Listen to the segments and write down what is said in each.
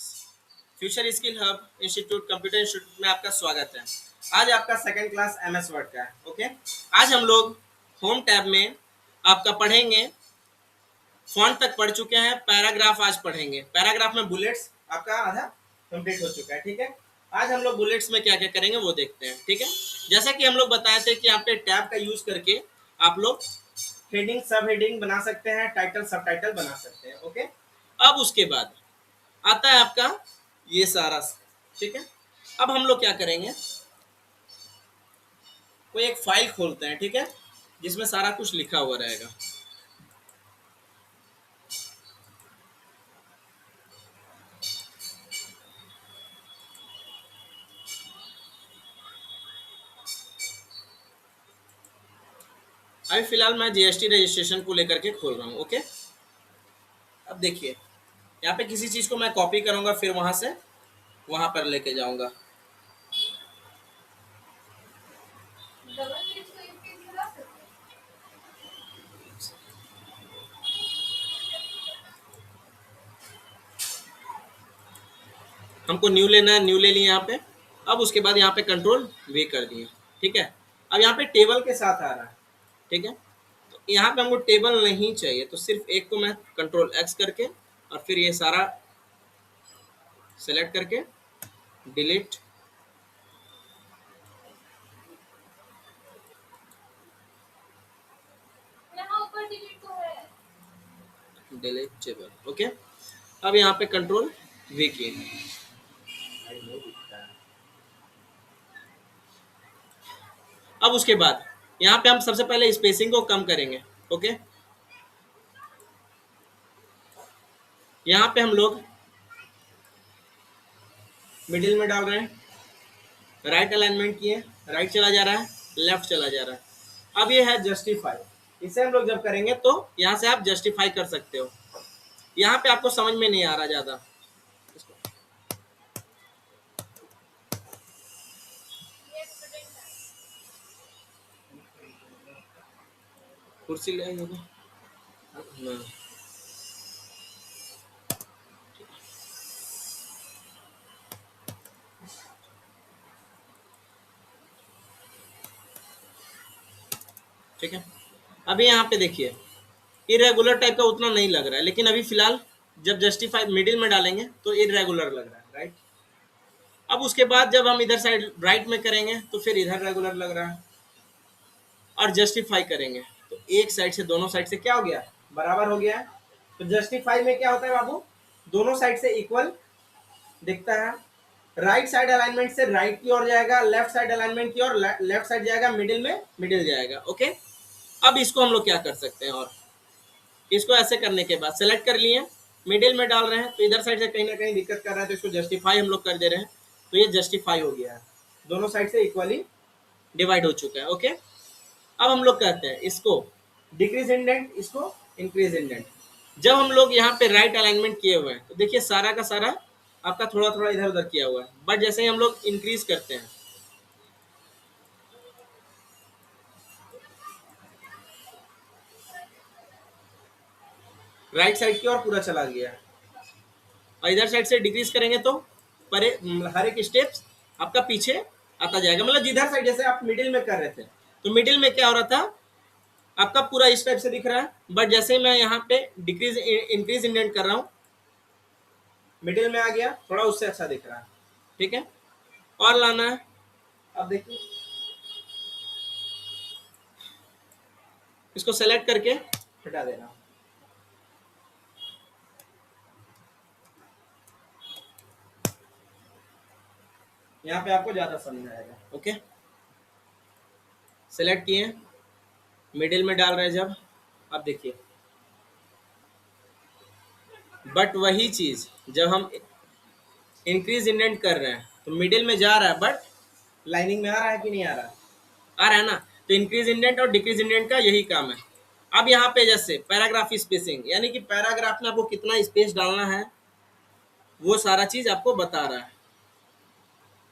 Future skill hub institute computer institute में आपका स्वागत है। आज आपका सेकंड क्लास एमएस वर्ड का है। ओके, आज हम लोग होम टैब में आपका पढ़ेंगे, फॉन्ट तक पढ़ चुके हैं, पैराग्राफ आज पढ़ेंगे। पैराग्राफ में बुलेट्स आपका आधा कंप्लीट हो चुका है। ठीक है, आज हम लोग बुलेट्स में क्या क्या करेंगे वो देखते हैं। ठीक है, जैसा कि हम लोग बताए थे कि यहाँ पे टैब का यूज करके आप लोग हेडिंग सब हेडिंग बना सकते हैं, टाइटल सब टाइटल बना सकते हैं। ओके, अब उसके बाद आता है आपका ये सारा। ठीक है, अब हम लोग क्या करेंगे, कोई एक फाइल खोलते हैं। ठीक है, जिसमें सारा कुछ लिखा हुआ रहेगा। अभी फिलहाल मैं जीएसटी रजिस्ट्रेशन को लेकर के खोल रहा हूँ। ओके, अब देखिए यहाँ पे किसी चीज को मैं कॉपी करूंगा, फिर वहां से वहां पर लेके जाऊंगा। हमको न्यू लेना है, न्यू ले लिया यहाँ पे। अब उसके बाद यहाँ पे कंट्रोल वी कर दिए। ठीक है, अब यहाँ पे टेबल के साथ आ रहा है। ठीक है, तो यहाँ पे हमको टेबल नहीं चाहिए, तो सिर्फ एक को मैं कंट्रोल एक्स करके और फिर ये सारा सेलेक्ट करके डिलीट। Delete table. ओके, अब यहाँ पे कंट्रोल वी किए। अब उसके बाद यहाँ पे हम सबसे पहले स्पेसिंग को कम करेंगे। ओके, यहाँ पे हम लोग मिडिल में डाल रहे हैं, राइट अलाइनमेंट किए, राइट चला जा रहा है, लेफ्ट चला जा रहा है। अब ये है जस्टिफाई। इसे हम लोग जब करेंगे तो यहाँ से आप जस्टिफाई कर सकते हो। यहाँ पे आपको समझ में नहीं आ रहा ज्यादा, कुर्सी ले आइए। ठीक है, अभी यहाँ पे देखिए इरेगुलर टाइप का उतना नहीं लग रहा है, लेकिन अभी फिलहाल जब जस्टिफाई मिडिल में डालेंगे तो इरेगुलर लग रहा है। राइट, अब उसके बाद जब हम इधर साइड राइट में करेंगे तो फिर इधर रेगुलर लग रहा है, और जस्टिफाई करेंगे तो एक साइड से दोनों साइड से क्या हो गया, बराबर हो गया है। तो जस्टिफाई में क्या होता है बाबू, दोनों साइड से इक्वल दिखता है। राइट साइड अलाइनमेंट से राइट की ओर जाएगा, लेफ्ट साइड अलाइनमेंट की ओर लेफ्ट साइड जाएगा, मिडिल में मिडिल जाएगा। ओके, अब इसको हम लोग क्या कर सकते हैं, और इसको ऐसे करने के बाद सेलेक्ट कर लिए, मिडिल में डाल रहे हैं तो इधर साइड से कहीं ना कहीं दिक्कत कर रहा है, तो इसको जस्टिफाई हम लोग कर दे रहे हैं। तो ये जस्टिफाई हो गया है, दोनों साइड से इक्वली डिवाइड हो चुका है। ओके, अब हम लोग कहते हैं इसको डिक्रीज इंडेंट, इसको इंक्रीज इंडेंट। जब हम लोग यहाँ पे राइट अलाइनमेंट किए हुए हैं तो देखिए सारा का सारा आपका थोड़ा थोड़ा इधर उधर किया हुआ है, बट जैसे ही हम लोग इंक्रीज करते हैं राइट साइड की ओर पूरा चला गया, और इधर साइड से डिक्रीज करेंगे तो पर हर एक स्टेप्स आपका पीछे आता जाएगा। मतलब जिधर साइड जैसे आप मिडिल में कर रहे थे तो मिडिल में क्या हो रहा था, आपका पूरा इस टाइप से दिख रहा है, बट जैसे मैं यहाँ पे डिक्रीज इंक्रीज इंडेंट कर रहा हूँ, मिडिल में आ गया, थोड़ा उससे अच्छा दिख रहा है। ठीक है, और लाना है। अब देखिए इसको सेलेक्ट करके हटा देना। यहाँ पे आपको ज्यादा समझ आएगा। ओके, सेलेक्ट किए, मिडिल में डाल रहे हैं जब, अब देखिए बट वही चीज जब हम इंक्रीज इंडेंट कर रहे हैं तो मिडिल में जा रहा है, बट लाइनिंग में आ रहा है कि नहीं आ रहा है, आ रहा है ना। तो इंक्रीज इंडेंट और डिक्रीज इंडेंट का यही काम है। अब यहाँ पे जैसे पैराग्राफ स्पेसिंग, यानी कि पैराग्राफ में आपको कितना स्पेस डालना है वो सारा चीज आपको बता रहा है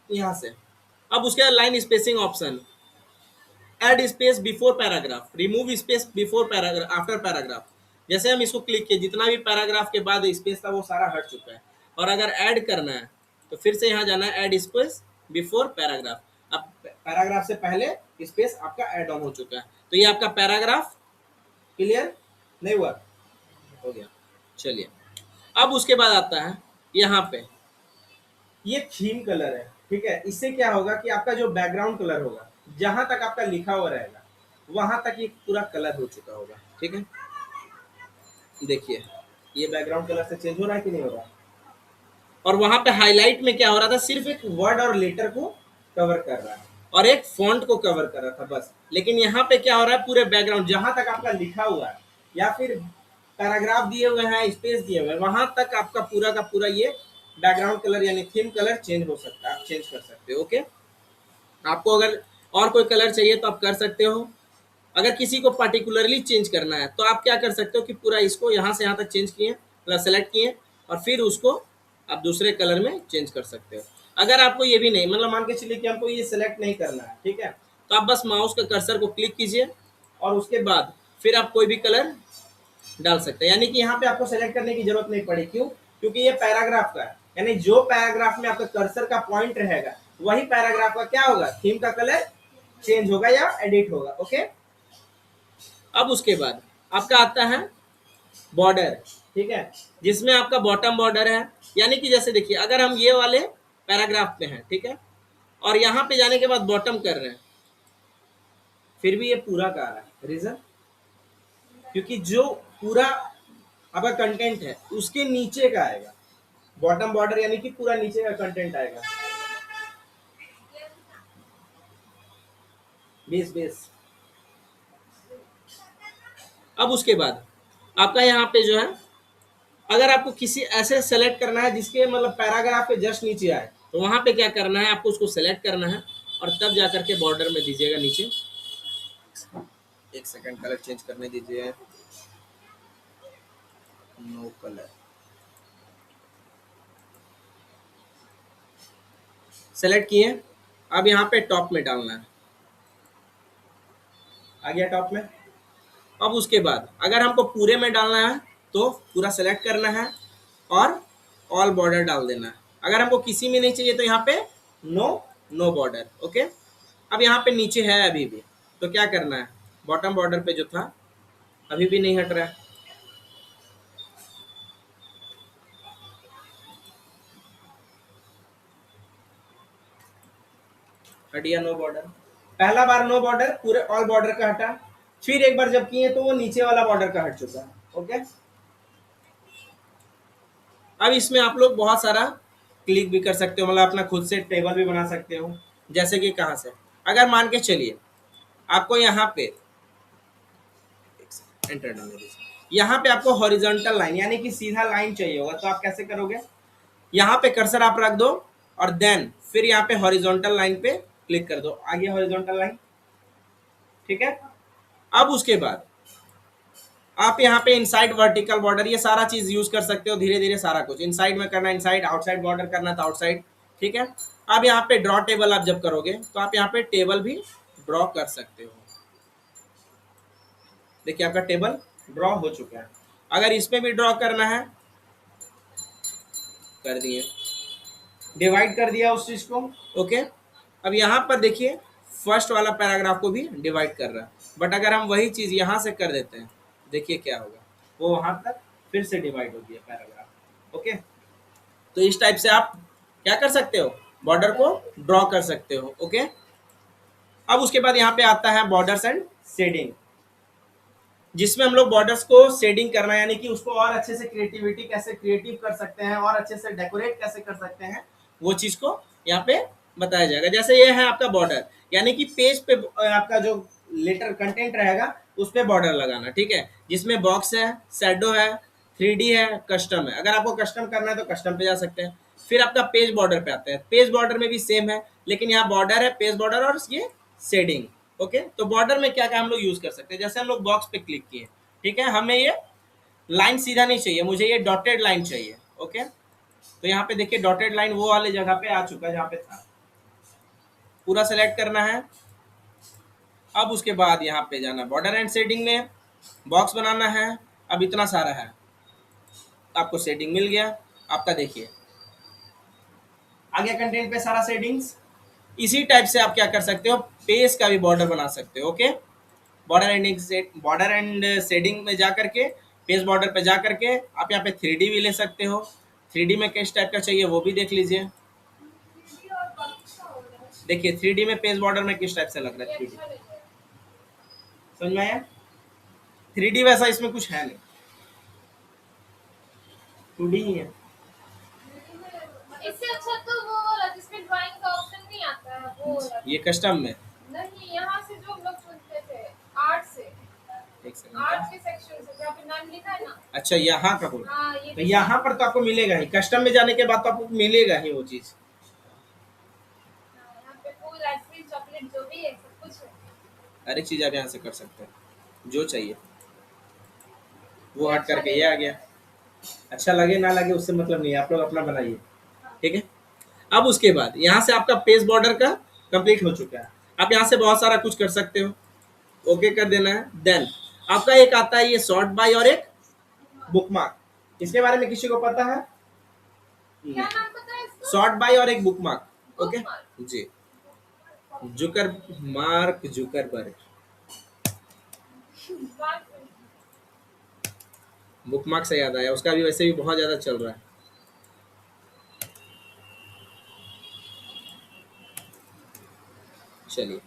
यहाँ से। अब उसके बाद line spacing option, add space before paragraph, remove space before paragraph, after paragraph. जैसे हम इसको क्लिक किए, जितना भी पैराग्राफ के बाद स्पेस था वो सारा हट चुका है। और अगर ऐड करना है तो फिर से यहाँ जाना है ऐड स्पेस बिफोर पैराग्राफ। अब पैराग्राफ से पहले स्पेस आपका ऐड ऑन हो चुका है, तो ये आपका पैराग्राफ क्लियर नहीं हुआ, हो गया। चलिए अब उसके बाद आता है यहाँ पे ये थीम कलर है, ठीक है। इससे क्या होगा कि आपका जो बैकग्राउंड कलर होगा, जहां तक आपका लिखा हुआ रहेगा वहां तक ये पूरा कलर हो चुका होगा, ठीक है। देखिए ये बैकग्राउंड कलर से चेंज हो रहा है कि नहीं हो रहा, और वहां पे हाईलाइट में क्या हो रहा था, सिर्फ एक वर्ड और लेटर को कवर कर रहा है और एक फॉन्ट को कवर कर रहा था बस। लेकिन यहाँ पे क्या हो रहा है, पूरे बैकग्राउंड जहां तक आपका लिखा हुआ है या फिर पैराग्राफ दिए हुए हैं, स्पेस दिए हुए हैं, वहां तक आपका पूरा का पूरा ये बैकग्राउंड कलर यानी थीम कलर चेंज हो सकता है, आप चेंज कर सकते हो। ओके, आपको अगर और कोई कलर चाहिए तो आप कर सकते हो। अगर किसी को पर्टिकुलरली चेंज करना है तो आप क्या कर सकते हो कि पूरा इसको यहाँ से यहाँ तक चेंज किए, मतलब सेलेक्ट किए, और फिर उसको आप दूसरे कलर में चेंज कर सकते हो। अगर आपको ये भी नहीं, मतलब मान के चलिए कि हमको ये सेलेक्ट नहीं करना है, ठीक है, तो आप बस माउस का कर्सर को क्लिक कीजिए और उसके बाद फिर आप कोई भी कलर डाल सकते हैं। यानी कि यहाँ पे आपको सेलेक्ट करने की जरूरत नहीं पड़ी, क्यों? क्योंकि ये पैराग्राफ का है, यानी जो पैराग्राफ में आपका कर्सर का पॉइंट रहेगा वही पैराग्राफ का क्या होगा, थीम का कलर चेंज होगा या एडिट होगा। ओके, अब उसके बाद आपका आता है बॉर्डर, ठीक है, जिसमें आपका बॉटम बॉर्डर है। यानी कि जैसे देखिए अगर हम ये वाले पैराग्राफ पे हैं, ठीक है, और यहाँ पे जाने के बाद बॉटम कर रहे हैं, फिर भी ये पूरा का आ रहा है। रीजन, क्योंकि जो पूरा आपका कंटेंट है उसके नीचे का आएगा बॉटम बॉर्डर, यानी कि पूरा नीचे का कंटेंट आएगा। Base base. अब उसके बाद आपका यहाँ पे जो है, अगर आपको किसी ऐसे सेलेक्ट करना है जिसके मतलब पैराग्राफ के जस्ट नीचे आए, तो वहां पे क्या करना है, आपको उसको सेलेक्ट करना है और तब जाकर के बॉर्डर में दीजिएगा नीचे। एक सेकंड, कलर चेंज करने दीजिए, नो कलर, सेलेक्ट किए। अब यहाँ पे टॉप में डालना है, आ गया टॉप में। अब उसके बाद अगर हमको पूरे में डालना है तो पूरा सेलेक्ट करना है और ऑल बॉर्डर डाल देना है। अगर हमको किसी में नहीं चाहिए तो यहाँ पे नो बॉर्डर। ओके, अब यहाँ पे नीचे है अभी भी, तो क्या करना है, बॉटम बॉर्डर पे जो था अभी भी नहीं हट रहा है, हट गया नो बॉर्डर। पहला बार नो बॉर्डर, पूरे ऑल बॉर्डर का हटा, फिर एक बार जब किए तो वो नीचे वाला बॉर्डर का हट चुका है। ओके, अब इसमें आप लोग बहुत सारा क्लिक भी कर सकते हो, मतलब अपना खुद से टेबल भी बना सकते हो। जैसे कि कहाँ से, अगर मान के चलिए आपको यहाँ पे एंटर डालने दीजिए, यहाँ पे आपको हॉरिजॉन्टल लाइन यानी कि सीधा लाइन चाहिए होगा, तो आप कैसे करोगे, यहाँ पे कर्सर आप रख दो और देन फिर यहाँ पे हॉरिजॉन्टल लाइन पे क्लिक कर दो, आगे हॉरिजॉन्टल लाइन, ठीक है। अब उसके बाद आप यहाँ पे इनसाइड वर्टिकल बॉर्डर, ये सारा चीज यूज कर सकते हो, धीरे धीरे सारा कुछ इनसाइड में करना, इनसाइड, आउटसाइड बॉर्डर करना तो आउटसाइड, ठीक है। अब यहाँ पे ड्रॉ टेबल आप जब करोगे तो आप यहाँ पे टेबल भी ड्रॉ कर सकते हो। देखिए आपका टेबल ड्रॉ हो चुका है। अगर इसमें भी ड्रॉ करना है, कर दिए, डिवाइड कर दिया उस चीज को। ओके, अब यहाँ पर देखिए फर्स्ट वाला पैराग्राफ को भी डिवाइड कर रहा है, बट अगर हम वही चीज यहाँ से कर देते हैं, देखिए क्या होगा, वो वहां तक फिर से डिवाइड हो गया पैराग्राफ। ओके, तो इस टाइप से आप क्या कर सकते हो, बॉर्डर को ड्रॉ कर सकते हो। ओके, अब उसके बाद यहाँ पे आता है बॉर्डर्स एंड शेडिंग, जिसमें हम लोग बॉर्डर्स को शेडिंग करना है, यानी कि उसको और अच्छे से क्रिएटिविटी कैसे क्रिएटिव कर सकते हैं और अच्छे से डेकोरेट कैसे कर सकते हैं, वो चीज को यहाँ पे बताया जाएगा। जैसे ये है आपका बॉर्डर, यानी कि पेज पे आपका जो लेटर कंटेंट रहेगा उस पे बॉर्डर लगाना, ठीक है, जिसमें बॉक्स है, शैडो है, 3D है, कस्टम है। अगर आपको कस्टम करना है तो कस्टम पे जा सकते हैं। फिर आपका पेज बॉर्डर पे आता है, पेज बॉर्डर में भी सेम है, लेकिन यहाँ बॉर्डर है, पेज बॉर्डर और ये शेडिंग। ओके, तो बॉर्डर में क्या क्या हम लोग यूज कर सकते हैं, जैसे हम लोग बॉक्स पे क्लिक किए, ठीक है, हमें ये लाइन सीधा नहीं चाहिए, मुझे ये डॉटेड लाइन चाहिए। ओके, तो यहाँ पे देखिए डॉटेड लाइन वो वाले जगह पे आ चुका है जहाँ पे था, पूरा सेलेक्ट करना है। अब उसके बाद यहाँ पे जाना बॉर्डर एंड शेडिंग में, बॉक्स बनाना है। अब इतना सारा है, आपको शेडिंग मिल गया आपका, देखिए आ गया कंटेंट पे सारा सेटिंग्स। इसी टाइप से आप क्या कर सकते हो, पेज का भी बॉर्डर बना सकते हो। ओके, बॉर्डर एंड शेडिंग में जा करके पेज बॉर्डर पे जा करके आप यहाँ पे 3D भी ले सकते हो। 3D में किस टाइप का चाहिए वो भी देख लीजिए। देखिए 3D में पेज बॉर्डर में किस टाइप से लग रहा है 3D, समझ में आया? 3D वैसा इसमें कुछ है नहीं, 2D ही है। इससे अच्छा तो वो वाला जिसमें ड्राइंग का ऑप्शन नहीं आता है वो वाला। ये कस्टम में नहीं, यहाँ से जो हम लोग चुनते थे आर्ट से, एक सेकंड, आर्ट के सेक्शन से जहाँ पे नाम लिखा है ना। अच्छा यहाँ का बोल, हाँ, ये तो यहाँ पर तो आपको मिलेगा ही, कस्टम में जाने के बाद तो आपको मिलेगा ही वो चीज। यहाँ पे फूल आइसक्रीम चॉकलेट जो भी है सब कुछ है। हर एक चीज आप यहाँ से कर सकते हैं जो चाहिए। वो हट करके ये आ गया। अच्छा लगे ना लगे उससे मतलब नहीं है, आप लोग अपना बनाइए, ठीक है। अब उसके बाद यहाँ से आपका पेज बॉर्डर का कंप्लीट हो चुका है। आप यहाँ से बहुत सारा कुछ कर सकते हो, ओके कर देना है। देन आपका एक आता है ये सॉर्ट बाय और एक बुकमार्क, इसके बारे में किसी को पता है? क्या नाम पता है इसका? सॉर्ट बाय और एक बुकमार्क। Okay Bookmark। जी, जुकर मार्क जुकरबर्ग, बुकमार्क से याद आया, उसका भी वैसे भी बहुत ज्यादा चल रहा है। चलिए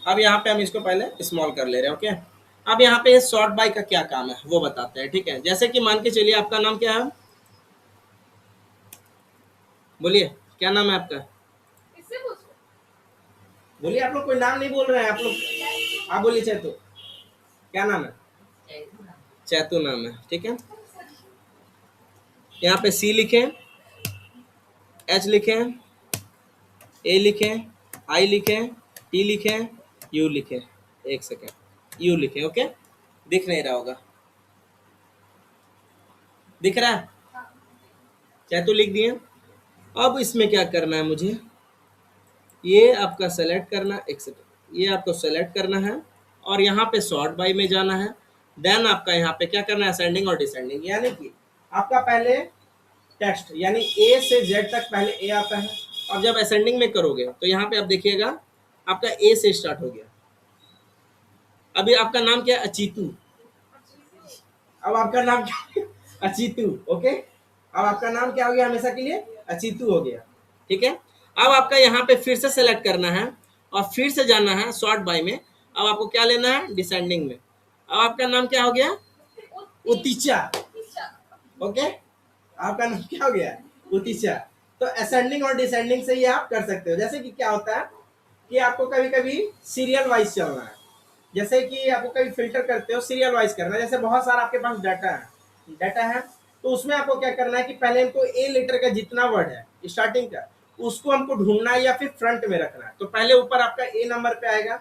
अब यहाँ पे हम इसको पहले स्मॉल कर ले रहे हैं। ओके, अब यहाँ पे सॉर्ट बाय का क्या काम है वो बताते हैं, ठीक है। जैसे कि मान के चलिए आपका नाम क्या है, बोलिए क्या नाम है आपका, इससे पूछो। बोलिए। आप लोग कोई नाम नहीं बोल रहे हैं आप लोग, आप बोलिए चैतु, क्या नाम है? चैतु नाम है, ठीक है। यहाँ पे सी लिखें, एच लिखें, ए लिखें, आई लिखें, टी लिखें, यू लिखें। एक सेकेंड, यू लिखें। ओके, दिख नहीं रहा होगा, दिख रहा है? चैतु लिख दिए। अब इसमें क्या करना है मुझे, ये आपका सेलेक्ट करना, एक सेकेंड, ये आपको सेलेक्ट करना है और यहाँ पे सॉर्ट बाय में जाना है। देन आपका यहाँ पे क्या करना है, असेंडिंग और डिसेंडिंग, यानी कि आपका पहले टेक्स्ट यानी ए से जेड तक पहले ए आता है, और जब असेंडिंग में करोगे तो यहाँ पे आप देखिएगा आपका ए से स्टार्ट हो गया। अभी आपका नाम क्या है, अचीतू। अब आपका नाम क्या है? अचीतू। ओके, अब आपका नाम क्या हो गया हमेशा के लिए, अचीतू हो गया, ठीक है। अब आपका यहाँ पे फिर से सेलेक्ट करना है और फिर से जाना है सॉर्ट बाय में। अब आपको क्या लेना है, डिसेंडिंग में। अब आपका नाम क्या हो गया, उतिचा। ओके, आपका नाम क्या हो गया, उतिचा। तो असेंडिंग और डिसेंडिंग से ही आप कर सकते हो। जैसे कि क्या होता है कि आपको कभी कभी सीरियल वाइज चलना है, जैसे कि आपको कभी फिल्टर करते हो सीरियल वाइज करना है, जैसे बहुत सारा आपके पास डाटा है तो उसमें आपको क्या करना है कि पहले हमको ए लेटर का जितना वर्ड है स्टार्टिंग का उसको हमको ढूंढना है या फिर फ्रंट में रखना है। तो पहले ऊपर आपका ए नंबर पे आएगा,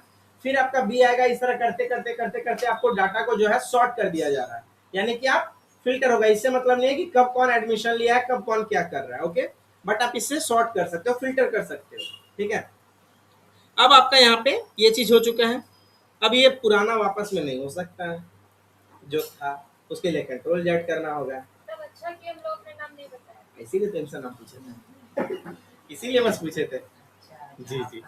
फिर आपका बी आएगा, इस तरह करते करते करते करते आपको डाटा को जो है सॉर्ट कर दिया जा रहा है, यानी कि आप फिल्टर होगा। इससे मतलब नहीं है कि कब कौन एडमिशन लिया है, कब कौन क्या कर रहा है। ओके, बट आप इससे सॉर्ट कर सकते हो, फिल्टर कर सकते हो, ठीक है। अब आपका यहाँ पे ये चीज हो चुका है। अब ये पुराना वापस में नहीं हो सकता है, जो था उसके लिए कंट्रोल जेड करना होगा। तब अच्छा कि हम लोग ने नाम नहीं बताया। इसीलिए टेंशन आप पूछे थे, इसीलिए बस पूछे थे। जी जी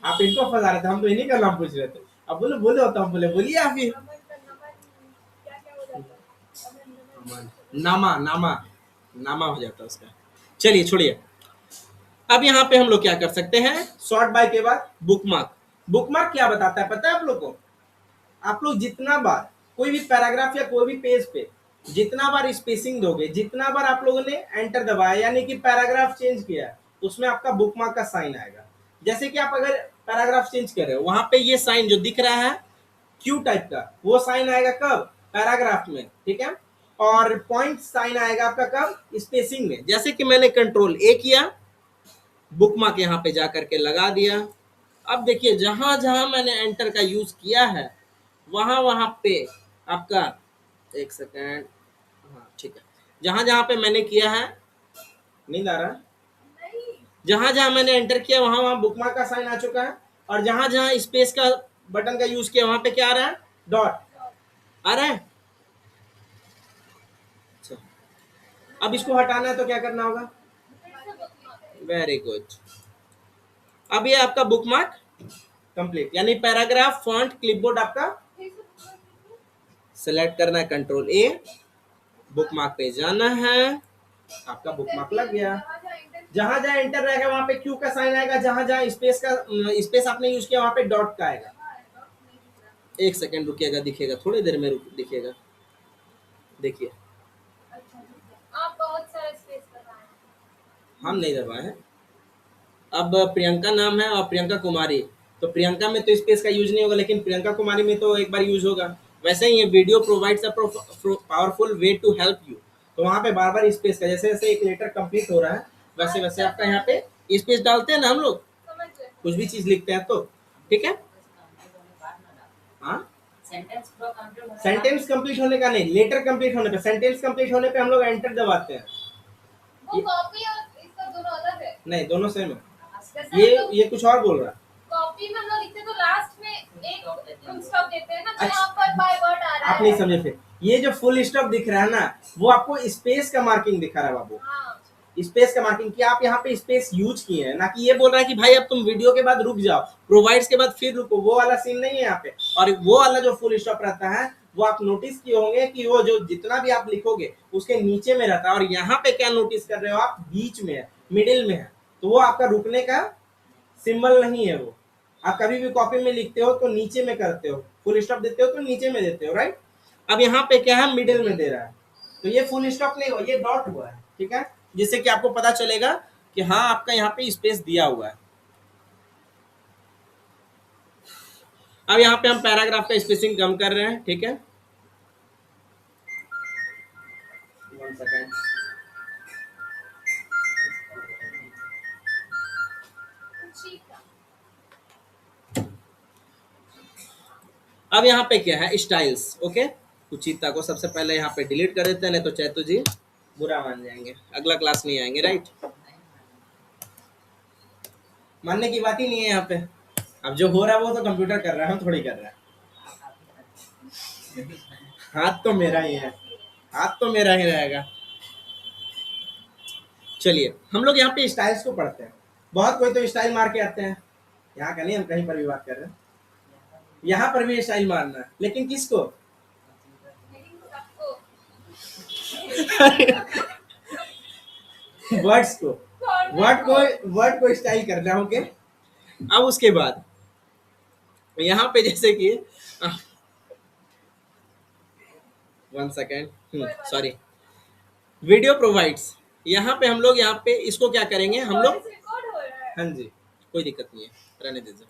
आप इनको फंसा रहे थे, हम तो इन्हीं का नाम पूछ रहे थे। अब बोलो बोलो, तो हम बोले बोलिए आप ही। अमन का नमन क्या क्या हो जाता है? अमन नामा नामा नामा हो जाता है उसका। चलिए छोड़िए, अब यहाँ पे हम लोग क्या कर सकते हैं, सॉर्ट बाय के बाद बुकमार्क। बुकमार्क क्या बताता है पता है आप लोग को? आप लोग जितना बार कोई भी पैराग्राफ या कोई भी पेज पे जितना बार स्पेसिंग दोगे, जितना बार आप लोगों ने एंटर दबाया यानी कि पैराग्राफ चेंज किया, उसमें आपका बुकमार्क का साइन आएगा। जैसे कि आप अगर पैराग्राफ चेंज कर रहे हो, वहां पे ये साइन जो दिख रहा है क्यू टाइप का, वो साइन आएगा कब, पैराग्राफ में, ठीक है। और पॉइंट साइन आएगा आपका कब, स्पेसिंग में। जैसे कि मैंने कंट्रोल ए किया, बुकमार्क यहाँ पे जा करके लगा दिया। अब देखिए जहां जहां मैंने एंटर का यूज किया है वहां वहां पे आपका, एक सेकेंड, हाँ ठीक है, जहां जहां पे मैंने किया है, नींद आ रहा है, नहीं। जहां जहां मैंने एंटर किया वहां वहां बुकमार्क का साइन आ चुका है। और जहां जहां स्पेस का बटन का यूज किया वहां पे क्या आ रहा है, डॉट आ रहा है। अच्छा, अब इसको हटाना है तो क्या करना होगा? Very good. अब ये आपका बुकमार्क कंप्लीट, यानी पैराग्राफ फॉन्ट क्लिपबोर्ड आपका सेलेक्ट करना है, कंट्रोल ए, बुकमार्क पे जाना है, आपका बुकमार्क लग गया। जहां जहां एंटर रहेगा वहां पे क्यू का साइन आएगा, जहां जहां स्पेस आपने यूज किया वहां पे डॉट का आएगा। एक सेकंड रुकिएगा, दिखेगा थोड़ी देर में, दिखेगा, देखिए। आप बहुत सारा स्पेस लगाए हैं। हम नहीं दबाए हैं। अब प्रियंका नाम है और प्रियंका कुमारी, तो प्रियंका में तो स्पेस का यूज नहीं होगा, लेकिन प्रियंका कुमारी में तो एक बार यूज होगा। वैसे ही ये video provides a powerful way to help you, तो वहाँ पे बार बार स्पेस का, जैसे जैसे एक लेटर कंप्लीट हो रहा है वैसे वैसे आपका यहाँ पे स्पेस डालते हैं ना हम लोग, समझ गए। कुछ भी चीज लिखते हैं तो, ठीक है। हाँ, सेंटेंस कंप्लीट होने का नहीं, लेटर कंप्लीट होने पे, सेंटेंस कंप्लीट होने पे हम लोग एंटर दबाते हैं। वो कॉपी और इसका दोनों अलग है। नहीं, दोनों सेम है। जैसे ये कुछ और बोल रहा है। कॉपी में हम लोग लिखते हैं तो लास्ट में एक फुल स्टॉप देते हैं ना, तो यहाँ पर बाय वर्ड आ रहा है। आप नहीं समझे फिर, ये जो फुल स्टॉप दिख रहा है ना, वो आपको स्पेस का मार्किंग दिखा रहा है बाबू। हाँ। स्पेस का मार्किंग कि आप यहाँ पे स्पेस यूज किए हैं, ना कि ये बोल रहा है कि भाई अब तुम वीडियो के बाद रुक जाओ, प्रोवाइड्स के बाद फिर रुको, वो वाला सीन नहीं है यहाँ पे। और वो वाला जो फुल स्टॉप रहता है वो आप नोटिस किए होंगे कि वो जो जितना भी आप लिखोगे उसके नीचे में रहता है, और यहाँ पे क्या नोटिस कर रहे हो आप, बीच में है, मिडिल में है, तो वो आपका रुकने का सिंबल नहीं है। वो आप कभी भी कॉपी में लिखते हो तो नीचे में करते हो, फुल स्टॉप देते हो तो नीचे में देते हो, राइट। अब यहाँ पे क्या है, मिडिल में दे रहा है, तो ये फुल स्टॉप नहीं हुआ, ये डॉट हुआ है, ठीक है, जिससे कि आपको पता चलेगा कि हाँ आपका यहाँ पे स्पेस दिया हुआ है। अब यहाँ पे हम पैराग्राफ का स्पेसिंग कम कर रहे हैं, ठीक है। 1 सेकेंड। अब यहाँ पे क्या है, स्टाइल्स, ओके। कुचिता को सबसे पहले यहाँ पे डिलीट कर देते हैं, नहीं तो चैतु जी बुरा मान जाएंगे, अगला क्लास नहीं आएंगे, राइट। मानने की बात ही नहीं है यहाँ पे। अब जो हो रहा है वो तो कंप्यूटर कर रहा है, हम थोड़ी कर रहे हैं। हाथ तो मेरा ही है, हाथ तो मेरा ही रहेगा। चलिए हम लोग यहाँ पे स्टाइल्स को पढ़ते हैं। बहुत कोई तो स्टाइल मार के आते हैं, यहाँ का नहीं, हम कहीं पर भी बात कर रहे हैं, यहाँ पर भी स्टाइल मारना है, लेकिन किसको? वर्ड्स को, वर्ड को स्टाइल करना, ओके। अब उसके बाद यहाँ पे जैसे कि 1 सेकेंड, सॉरी, वीडियो प्रोवाइड्स, यहाँ पे हम लोग यहाँ पे इसको क्या करेंगे हम लोग, हाँ जी कोई दिक्कत नहीं है, रहने दीजिए।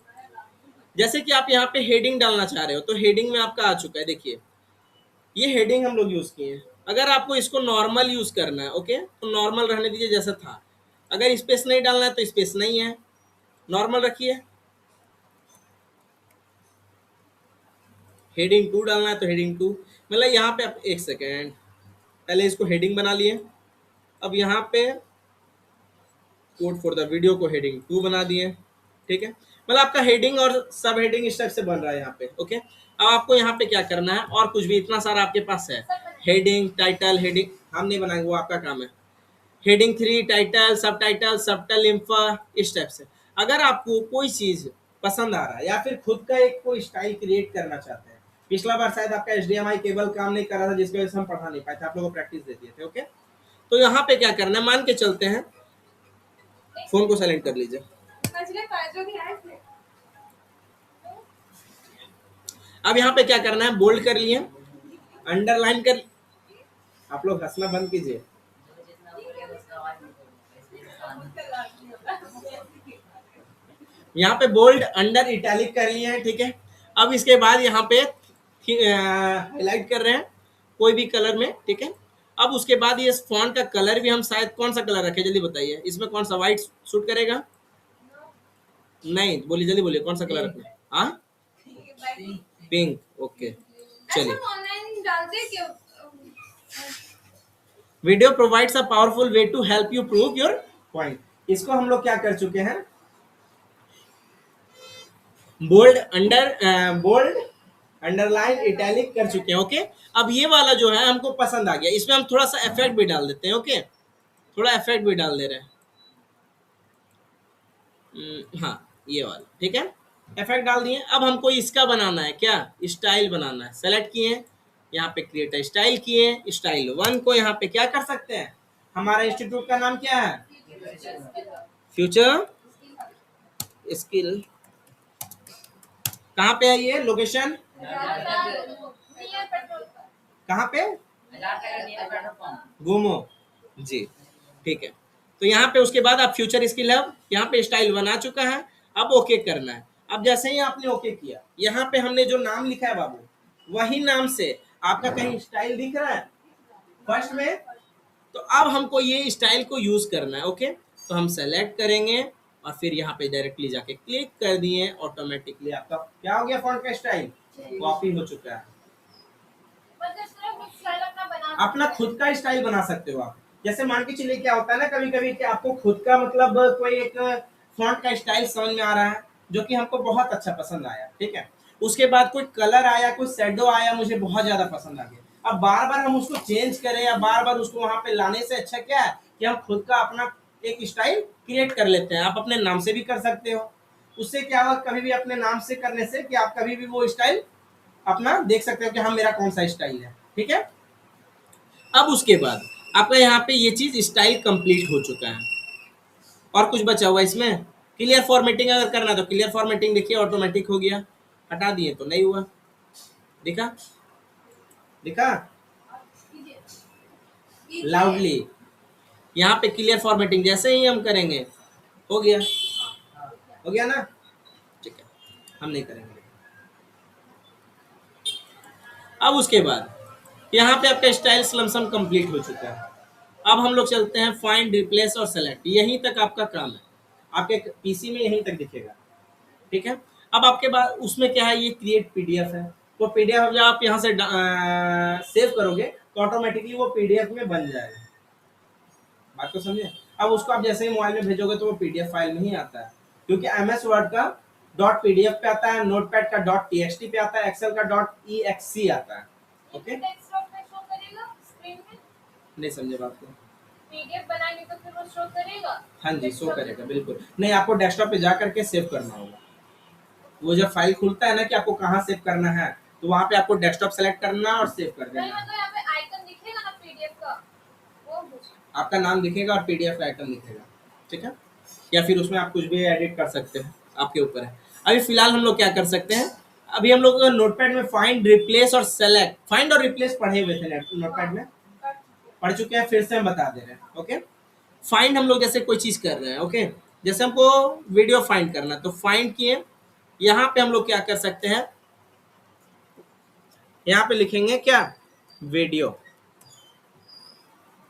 जैसे कि आप यहाँ पे हेडिंग डालना चाह रहे हो, तो हेडिंग में आपका आ चुका है, देखिए ये हेडिंग हम लोग यूज किए हैं। अगर आपको इसको नॉर्मल यूज करना है, ओके, तो नॉर्मल रहने दीजिए जैसा था। अगर स्पेस नहीं डालना है तो स्पेस नहीं है, नॉर्मल रखिए। हेडिंग 2 डालना है तो हेडिंग 2, मतलब यहाँ पे आप, एक सेकेंड, पहले इसको हेडिंग बना लिए, अब यहाँ पे कोड फॉर द वीडियो को हेडिंग 2 बना दिए, ठीक है। मतलब आपका हेडिंग और सब हेडिंग इस टाइप से बन रहा है यहाँ पे, ओके। अब आपको यहाँ पे क्या करना है, और कुछ भी इतना सारा आपके पास है, हेडिंग, टाइटल, हेडिंग हम नहीं बनाएंगे, वो आपका काम है। हेडिंग 3, टाइटल, सब टाइटल, इंफा, इस टाइप से। अगर आपको कोई चीज पसंद आ रहा है या फिर खुद का एक कोई स्टाइल क्रिएट करना चाहते हैं, पिछला बार शायद आपका HDMI केबल काम नहीं कर रहा था, जिसकी वजह से हम पढ़ा नहीं पाए थे, आप लोगों को प्रैक्टिस दे दिए थे, ओके। तो यहाँ पे क्या करना है, मान के चलते हैं, फोन को साइलेंट कर लीजिए। अब यहाँ पे क्या करना है, बोल्ड कर लिए, अंडरलाइन कर, आप लोग हंसना बंद कीजिए। यहाँ पे बोल्ड, अंडर, इटैलिक कर लिए हैं, ठीक है। अब इसके बाद यहाँ पे हाईलाइट कर रहे हैं कोई भी कलर में, ठीक है। अब उसके बाद ये फॉन्ट का कलर भी हम शायद कौन सा कलर रखें, जल्दी बताइए, इसमें कौन सा, व्हाइट सूट करेगा? नहीं, बोलिए जल्दी बोलिए, कौन सा कलर रखना है? हाँ, पिंक, ओके। चलिए, video provides a powerful way to help you prove your point, इसको हम लोग क्या कर चुके हैं, bold, under, bold, underline italic कर चुके हैं। ओके, अब ये वाला जो है हमको पसंद आ गया, इसमें हम थोड़ा सा इफेक्ट भी डाल देते हैं। ओके, थोड़ा इफेक्ट भी डाल दे रहे हैं। हाँ, ये वाला ठीक है, इफेक्ट डाल दिए। अब हमको इसका बनाना है, क्या स्टाइल बनाना है। सेलेक्ट किए, यहाँ पे क्रिएट स्टाइल किए, स्टाइल 1 को यहाँ पे क्या कर सकते हैं, हमारा इंस्टीट्यूट का नाम क्या है, फ्यूचर स्किल। कहाँ पे है ये लोकेशन, नियर पेट्रोल पंप। कहाँ पे, घूमो जी, ठीक है। तो यहाँ पे उसके बाद आप फ्यूचर स्किल हब, यहाँ पे स्टाइल बना चुका है, अब ओके करना है। अब जैसे ही आपने ओके किया, यहाँ पे हमने जो नाम लिखा है बाबू, वही नाम से आपका कहीं स्टाइल दिख रहा है फर्स्ट में, तो अब हमको ये स्टाइल को यूज करना है। ओके, तो हम सेलेक्ट करेंगे और फिर यहाँ पे डायरेक्टली जाके क्लिक कर दिए, ऑटोमेटिकली आपका क्या हो गया, फॉन्ट का स्टाइल कॉपी हो चुका है। मतलब सिर्फ स्टाइल अपना बना अपना खुद का स्टाइल बना सकते हो आप। जैसे मान के चलिए क्या होता है ना, कभी कभी कि आपको खुद का मतलब कोई एक फॉन्ट का स्टाइल समझ में आ रहा है जो कि हमको बहुत अच्छा पसंद आया, ठीक है, उसके बाद कोई कलर आया, कोई शेडो आया, मुझे बहुत ज्यादा पसंद आ गया। अब बार बार हम उसको चेंज करें या बार बार उसको वहां पे लाने से अच्छा क्या है कि हम खुद का अपना एक स्टाइल क्रिएट कर लेते हैं। आप अपने नाम से भी कर सकते हो, उससे क्या होगा, कभी भी अपने नाम से करने से कि आप कभी भी वो स्टाइल अपना देख सकते हो कि हाँ मेरा कौन सा स्टाइल है, ठीक है। अब उसके बाद आपका यहाँ पे ये चीज स्टाइल कंप्लीट हो चुका है, और कुछ बचा हुआ इसमें, क्लियर फॉर्मेटिंग अगर करना है तो क्लियर फॉर्मेटिंग देखिए ऑटोमेटिक हो गया, हटा दिए तो नहीं हुआ, दिखा दिखा लाउडली। यहाँ पे क्लियर फॉर्मेटिंग जैसे ही हम करेंगे हो गया, हो गया ना, ठीक है, हम नहीं करेंगे। अब उसके बाद यहाँ पे आपका स्टाइल लमसम कंप्लीट हो चुका है। अब हम लोग चलते हैं फाइंड, रिप्लेस और सेलेक्ट, यहीं तक आपका काम है, आपके पीसी में यहीं तक दिखेगा, ठीक है। अब आपके बाद उसमें क्या है, ये क्रिएट पीडीएफ है, तो पीडीएफ जब आप यहाँ से सेव करोगे तो ऑटोमेटिकली वो पीडीएफ में बन जाएगा, बात को समझे। अब उसको आप जैसे ही मोबाइल में भेजोगे तो वो पीडीएफ फाइल में ही आता है, क्योंकि एमएस वर्ड का डॉट पीडीएफ पे आता है, नोटपैड का डॉट टीएक्सटी पे आता है, एक्सेल का डॉट ईएक्ससी आता है। ओके, डेस्कटॉप पे शो करेगा स्क्रीन पे, नहीं समझे बात को, पीडीएफ बनाएंगे तो फिर वो शो करेगा। हाँ जी शो करेगा बिल्कुल, नहीं आपको डेस्कटॉप पे जा करके सेव करना होगा। वो जब फाइल खुलता है ना कि आपको कहाँ सेव करना है, तो वहाँ पे आपको डेस्कटॉप सेलेक्ट करना और सेव कर नहीं देना। मतलब यहाँ पे आइकन दिखेगा ना पीडीएफ का, वो पूछा। आपका नाम दिखेगा और पीडीएफ का आइकन दिखेगा, ठीक है, या फिर उसमें आप कुछ भी एडिट कर सकते हैं, आपके ऊपर है। अभी फिलहाल हम लोग क्या कर सकते हैं, अभी हम लोग नोटपैड में फाइंड, रिप्लेस और सेलेक्ट, फाइंड और रिप्लेस पढ़े हुए थे नोटपैड में, पढ़ चुके हैं, फिर से हम बता दे रहे हैं। ओके, फाइंड हम लोग जैसे कोई चीज कर रहे हैं, ओके, जैसे हमको वीडियो फाइंड करना है तो फाइंड किए, यहाँ पे हम लोग क्या कर सकते हैं, यहाँ पे लिखेंगे क्या, वीडियो।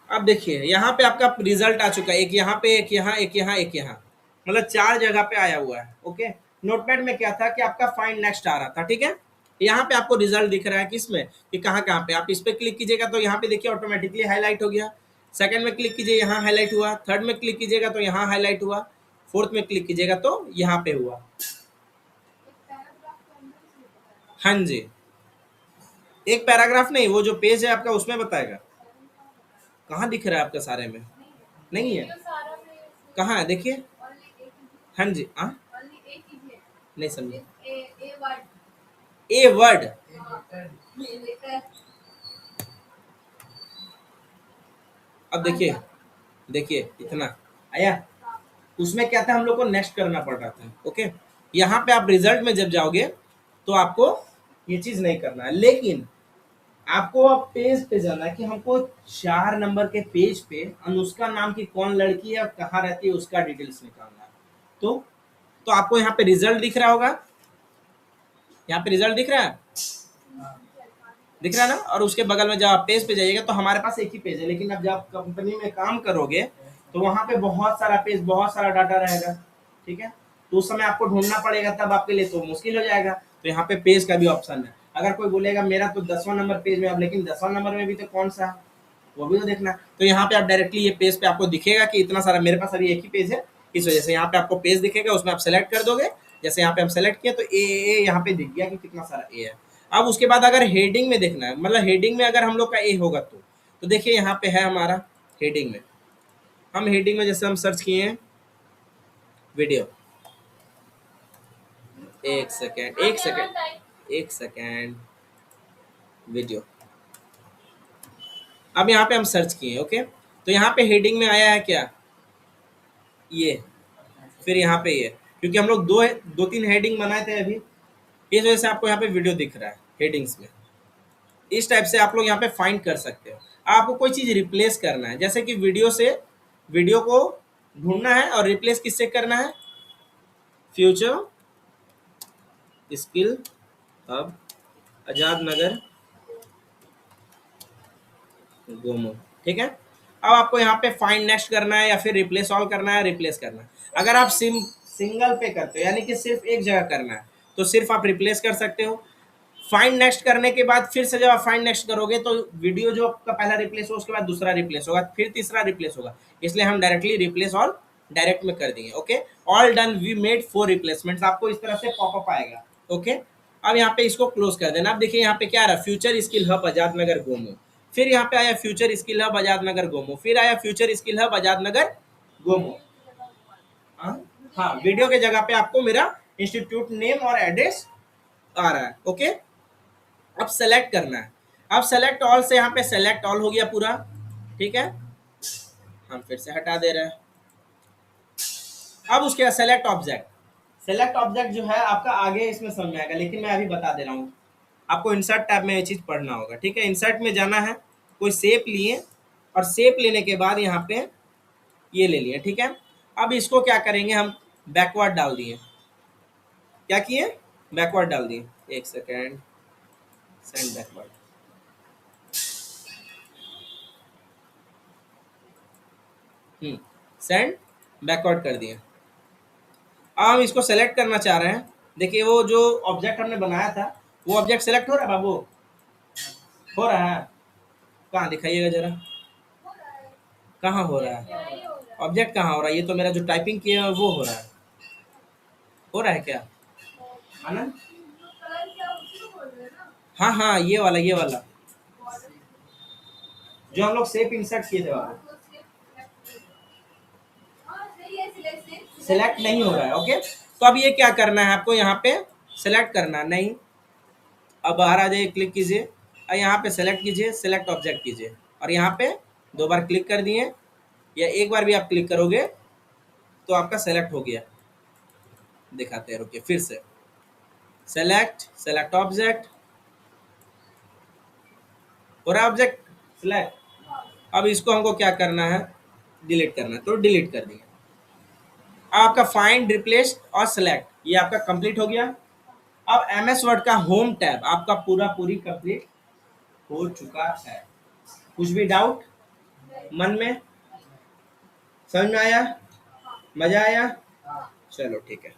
अब देखिए यहाँ पे आपका रिजल्ट आ चुका है, एक यहाँ पे, एक यहाँ, एक यहाँ, एक यहाँ, मतलब 4 जगह पे आया हुआ है। ओके, नोटपैड में क्या था कि आपका फाइंड नेक्स्ट आ रहा था, ठीक है, यहाँ पे आपको रिजल्ट दिख रहा है किसमें, कि कहाँ कहाँ पे। आप इस पे क्लिक कीजिएगा तो यहाँ पे देखिए ऑटोमेटिकली हाईलाइट हो गया, सेकंड में क्लिक कीजिए यहाँ हाईलाइट हुआ, थर्ड में क्लिक कीजिएगा तो यहाँ हाईलाइट हुआ, फोर्थ में क्लिक कीजिएगा तो यहाँ पे हुआ। हाँ जी, एक पैराग्राफ नहीं, वो जो पेज है आपका उसमें बताएगा। कहाँ दिख रहा है आपका सारे में, नहीं है, वीडियो सारा में कहाँ है देखिए। ओनली एक ही है, हाँ जी, हाँ ओनली एक ही है, नहीं समझे, ए वर्ड। ए वर्ड, अब देखिए, देखिए इतना आया, उसमें क्या था हम लोग को नेक्स्ट करना पड़ रहा था। ओके, यहाँ पे आप रिजल्ट में जब जाओगे तो आपको ये चीज नहीं करना है, लेकिन आपको अब पेज पे जाना है कि हमको 4 नंबर के पेज पे अनुष्का नाम की कौन लड़की है और कहाँ रहती है उसका डिटेल्स निकालना है। तो आपको यहाँ पे रिजल्ट दिख रहा होगा, यहाँ पे रिजल्ट दिख रहा है, दिख रहा है ना, और उसके बगल में जब आप पेज पे जाइएगा तो हमारे पास एक ही पेज है, लेकिन अब जब आप कंपनी में काम करोगे तो वहाँ पे बहुत सारा पेज, बहुत सारा डाटा रहेगा, ठीक है, तो उस समय आपको ढूंढना पड़ेगा, तब आपके लिए तो मुश्किल हो जाएगा। तो यहाँ पे पेज का भी ऑप्शन है, अगर कोई बोलेगा मेरा तो 10वां नंबर पेज में, अब लेकिन 10वां नंबर में भी तो कौन सा, वो भी तो देखना। तो यहाँ पे आप डायरेक्टली ये पेज पे आपको दिखेगा कि इतना सारा, मेरे पास अभी एक ही पेज है, इस वजह से यहाँ पे आपको पेज दिखेगा, उसमें आप सेलेक्ट कर दोगे, जैसे यहाँ पे हम सेलेक्ट किया तो ए यहाँ पे दिख गया कि कितना सारा ए है। अब उसके बाद अगर हेडिंग में देखना है, मतलब हेडिंग में अगर हम लोग का ए होगा तो देखिए यहाँ पे है हमारा हेडिंग में, हम हेडिंग में जैसे हम सर्च किए हैं वीडियो, एक सेकेंड एक सेकेंड एक सेकेंड, वीडियो, अब यहाँ पे हम सर्च किए, ओके, तो यहाँ पे हेडिंग में आया है क्या, ये, फिर यहाँ पे ये, क्योंकि हम लोग दो तीन हेडिंग बनाए थे अभी, इस वजह से आपको यहाँ पे वीडियो दिख रहा है हेडिंग्स में। इस टाइप से आप लोग यहाँ पे फाइंड कर सकते हो। आपको कोई चीज रिप्लेस करना है, जैसे कि वीडियो को ढूंढना है और रिप्लेस किससे करना है, future skill hub Azad Nagar Gomo, ठीक है। अब आपको यहाँ पे फाइंड नेक्स्ट करना है या फिर रिप्लेस ऑल करना है, रिप्लेस करना है। अगर आप सिंगल पे करते हो, यानी कि सिर्फ एक जगह करना है, तो सिर्फ आप रिप्लेस कर सकते हो। फाइंड नेक्स्ट करने के बाद फिर से जब आप फाइंड नेक्स्ट करोगे तो वीडियो जो आपका पहला रिप्लेस हो, उसके बाद दूसरा रिप्लेस होगा, फिर तीसरा रिप्लेस होगा, इसलिए हम डायरेक्टली रिप्लेस ऑल डायरेक्ट में कर दिए, okay. All done, we made 4 replacements, आपको इस तरह से पॉपअप आएगा, ओके। अब यहाँ पे इसको क्लोज कर देना। अब देखिए यहाँ पे क्या रहा, future skill hub Azad Nagar Gomo, फिर यहाँ पे आया future skill hub Azad Nagar Gomo, फिर आया future skill hub Azad Nagar Gomo. हाँ, वीडियो के जगह पे आपको मेरा इंस्टीट्यूट नेम और एड्रेस आ रहा है, ओके। अब सेलेक्ट करना है, अब सेलेक्ट ऑल से यहाँ पे सेलेक्ट ऑल हो गया पूरा, ठीक है। हम फिर से हटा दे रहे हैं। अब उसके बाद सेलेक्ट ऑब्जेक्ट, सेलेक्ट ऑब्जेक्ट जो है आपका आगे इसमें समझ में आएगा, लेकिन मैं अभी बता दे रहा हूँ आपको। इंसर्ट टैब में ये चीज पढ़ना होगा, ठीक है। इंसर्ट में जाना है, कोई शेप लिए और शेप लेने के बाद यहाँ पे ये ले लिए, ठीक है। अब इसको क्या करेंगे, हम बैकवर्ड डाल दिए, क्या किए, बैकवर्ड डाल दिए, एक second, send backward, send backward कर दिए। अब हम इसको सेलेक्ट करना चाह रहे हैं, देखिए वो जो ऑब्जेक्ट हमने बनाया था वो ऑब्जेक्ट सेलेक्ट हो रहा है बाबू, हो रहा है, कहाँ दिखाइएगा जरा, कहाँ हो रहा है ऑब्जेक्ट, कहाँ हो रहा है, ये तो मेरा जो टाइपिंग किया है वो हो रहा है क्या आनंद, हाँ हाँ ये वाला जो हम लोग शेप इंसर्ट किए थे बाबू, सेलेक्ट नहीं हो रहा है, ओके। तो अब ये क्या करना है आपको, यहाँ पे सेलेक्ट करना नहीं, अब बाहर आ जाइए, क्लिक कीजिए और यहाँ पे सेलेक्ट कीजिए, सेलेक्ट ऑब्जेक्ट कीजिए और यहाँ पे 2 बार क्लिक कर दिए, या एक बार भी आप क्लिक करोगे तो आपका सेलेक्ट हो गया। दिखाते हैं, रुकिए, फिर से सेलेक्ट ऑब्जेक्ट, और ऑब्जेक्ट सेलेक्ट। अब इसको हमको क्या करना है, डिलीट करना है, तो डिलीट कर दिए। आपका फाइंड, रिप्लेस और सेलेक्ट ये आपका कंप्लीट हो गया। अब MS वर्ड का होम टैब आपका पूरी कंप्लीट हो चुका है। कुछ भी डाउट मन में, समझ में आया, मजा आया, चलो ठीक है।